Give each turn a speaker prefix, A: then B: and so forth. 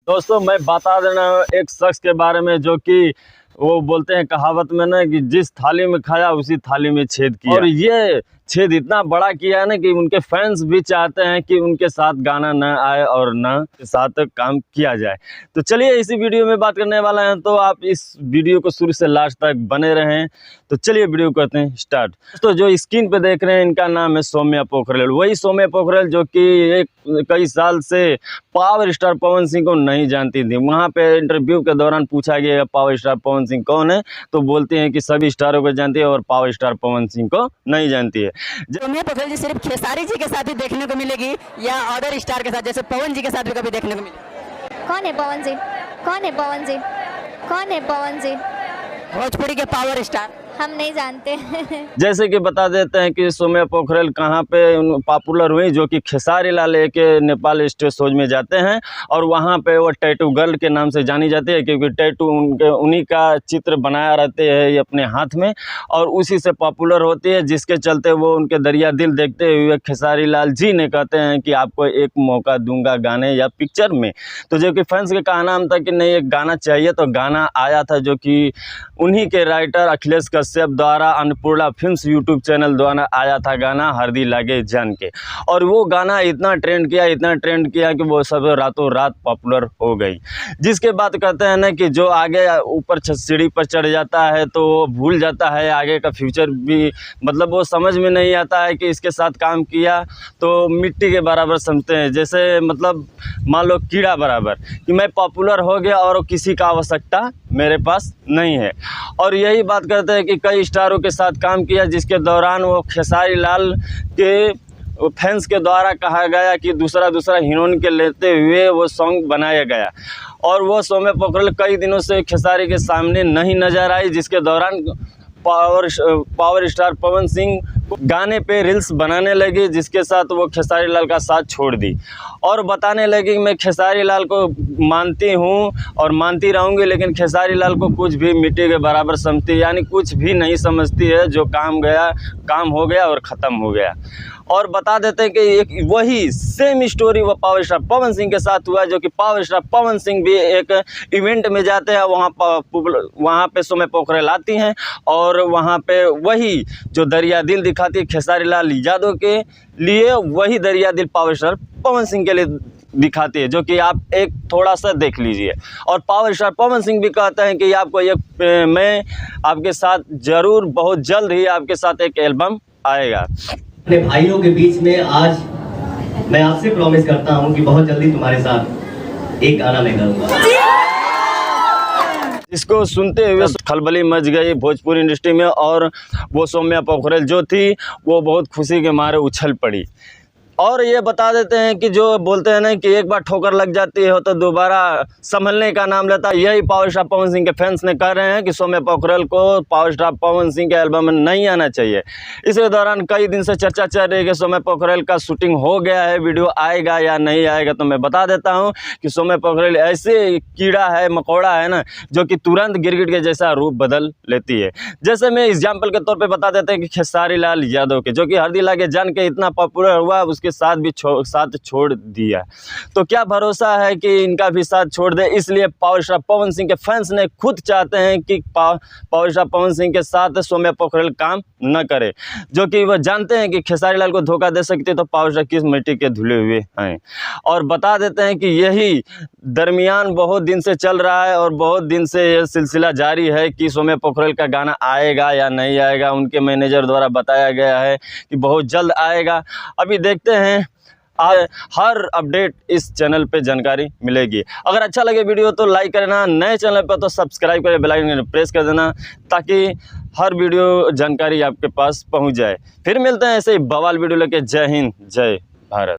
A: दोस्तों मैं बता देना एक शख्स के बारे में जो कि वो बोलते हैं कहावत में ना कि जिस थाली में खाया उसी थाली में छेद किया। और ये छेद इतना बड़ा किया है ना कि उनके फैंस भी चाहते हैं कि उनके साथ गाना न आए और न के साथ काम किया जाए। तो चलिए इसी वीडियो में बात करने वाला है, तो आप इस वीडियो को शुरू से लास्ट तक बने रहें। तो चलिए वीडियो करते हैं स्टार्ट। तो जो स्क्रीन पे देख रहे हैं इनका नाम है सौम्या पोखरेल। वही सौम्या पोखरेल जो कि कई साल से पावर स्टार पवन सिंह को नहीं जानती थी। वहाँ पे इंटरव्यू के दौरान पूछा गया पावर स्टार पवन सिंह कौन है, तो बोलती हैं कि सभी स्टारों को जानती है और पावर स्टार पवन सिंह को नहीं जानती है।
B: सौम्या पोखरेल जी सिर्फ खेसारी जी के साथ ही देखने को मिलेगी या अदर स्टार के साथ जैसे पवन जी के साथ भी कभी देखने को मिलेगी?
C: कौन है पवन जी? कौन है पवन जी? कौन है पवन जी?
B: भोजपुरी के पावर स्टार
C: हम नहीं जानते।
A: जैसे कि बता देते हैं कि सौम्या पोखरेल कहाँ पे पॉपुलर हुई, जो कि खेसारी लाल के नेपाल स्टेज शोज में जाते हैं और वहाँ पे वो टैटू गर्ल के नाम से जानी जाती है, क्योंकि टैटू उन्हीं का चित्र बनाया रहते हैं अपने हाथ में और उसी से पॉपुलर होती है, जिसके चलते वो उनके दरिया दिल देखते हुए खेसारी लाल जी ने कहते हैं कि आपको एक मौका दूंगा गाने या पिक्चर में। तो जो कि फैंस के कहना था कि नहीं एक गाना चाहिए, तो गाना आया था जो कि उन्हीं के राइटर अखिलेश कश्यप द्वारा अन्नपूर्णा फिल्म्स यूट्यूब चैनल द्वारा आया था गाना हरदी लागे जान के। और वो गाना इतना ट्रेंड किया कि वो सब रातों रात पॉपुलर हो गई। जिसके बाद कहते हैं ना कि जो आगे ऊपर सीढ़ी पर चढ़ जाता है तो वो भूल जाता है आगे का फ्यूचर भी, मतलब वो समझ में नहीं आता है कि इसके साथ काम किया तो मिट्टी के बराबर समझते हैं। जैसे मतलब मान लो कीड़ा बराबर कि मैं पॉपुलर हो गया और किसी का आवश्यकता मेरे पास नहीं है। और यही बात करते हैं कि कई स्टारों के साथ काम किया, जिसके दौरान वो खेसारी लाल के फैंस के द्वारा कहा गया कि दूसरा हीरोइन के लेते हुए वो सॉन्ग बनाया गया। और वो सौम्या पोखरेल कई दिनों से खेसारी के सामने नहीं नजर आई, जिसके दौरान पावर स्टार पवन सिंह गाने पे रील्स बनाने लगी, जिसके साथ वो खेसारी लाल का साथ छोड़ दी और बताने लगी कि मैं खेसारी लाल को मानती हूँ और मानती रहूँगी, लेकिन खेसारी लाल को कुछ भी मिट्टी के बराबर समझती, यानी कुछ भी नहीं समझती है। जो काम हो गया और ख़त्म हो गया। और बता देते हैं कि एक वही सेम स्टोरी वो पावर स्टार पवन सिंह के साथ हुआ, जो कि पावर स्टार पवन सिंह भी एक इवेंट में जाते हैं, वहाँ पे सौम्या पोखरेल आती हैं और वहाँ पे वही जो दरिया दिल दिखाती है खेसारी लाल यादव के लिए, वही दरिया दिल पावर स्टार पवन सिंह के लिए दिखाती है, जो कि आप एक थोड़ा सा देख लीजिए। और पावर स्टार पवन सिंह भी कहते हैं कि आपको मैं आपके साथ ज़रूर बहुत जल्द ही आपके साथ एक एल्बम आएगा।
D: अपने भाइयों के बीच में आज मैं आपसे प्रॉमिस करता हूं कि बहुत जल्दी तुम्हारे साथ एक गाना मैं गाऊंगा।
A: इसको सुनते हुए खलबली मच गई भोजपुरी इंडस्ट्री में और वो सौम्या पोखरेल जो थी वो बहुत खुशी के मारे उछल पड़ी। और ये बता देते हैं कि जो बोलते हैं ना कि एक बार ठोकर लग जाती है तो दोबारा संभलने का नाम लेता है। यही पावर स्टार पवन सिंह के फैंस ने कह रहे हैं कि सौम्या पोखरेल को पावर स्टार पवन सिंह के एल्बम में नहीं आना चाहिए। इसके दौरान कई दिन से चर्चा चल रही है कि सौम्या पोखरेल का शूटिंग हो गया है, वीडियो आएगा या नहीं आएगा। तो मैं बता देता हूँ कि सौम्या पोखरेल ऐसे कीड़ा है मकोड़ा है ना, जो कि तुरंत गिरगिट के जैसा रूप बदल लेती है। जैसे मैं एग्जाम्पल के तौर पर बता देते हैं कि खेसारी लाल यादव के, जो कि हरदी लागे जान के इतना पॉपुलर हुआ, उसके साथ भी साथ छोड़ दिया। तो क्या भरोसा है कि इनका भी साथ छोड़ दे। इसलिए पावर स्टार पवन सिंह के फैंस ने खुद चाहते हैं कि पावर स्टार पवन सिंह के साथ सौम्या पोखरेल काम न करे, जो कि वह जानते हैं कि खेसारी लाल को धोखा दे सकते तो पावर स्टार किस मिट्टी के धुले हुए हैं। और बता देते हैं कि यही दरमियान बहुत दिन से चल रहा है और बहुत दिन से यह सिलसिला जारी है कि सौम्या पोखरेल का गाना आएगा या नहीं आएगा। उनके मैनेजर द्वारा बताया गया है कि बहुत जल्द आएगा। अभी देखते हैं, हर अपडेट इस चैनल पे जानकारी मिलेगी। अगर अच्छा लगे वीडियो तो लाइक करना, नए चैनल पर तो सब्सक्राइब करें, बेल आइकन प्रेस कर देना ताकि हर वीडियो जानकारी आपके पास पहुंच जाए। फिर मिलते हैं ऐसे ही बवाल वीडियो लेके। जय हिंद, जय भारत।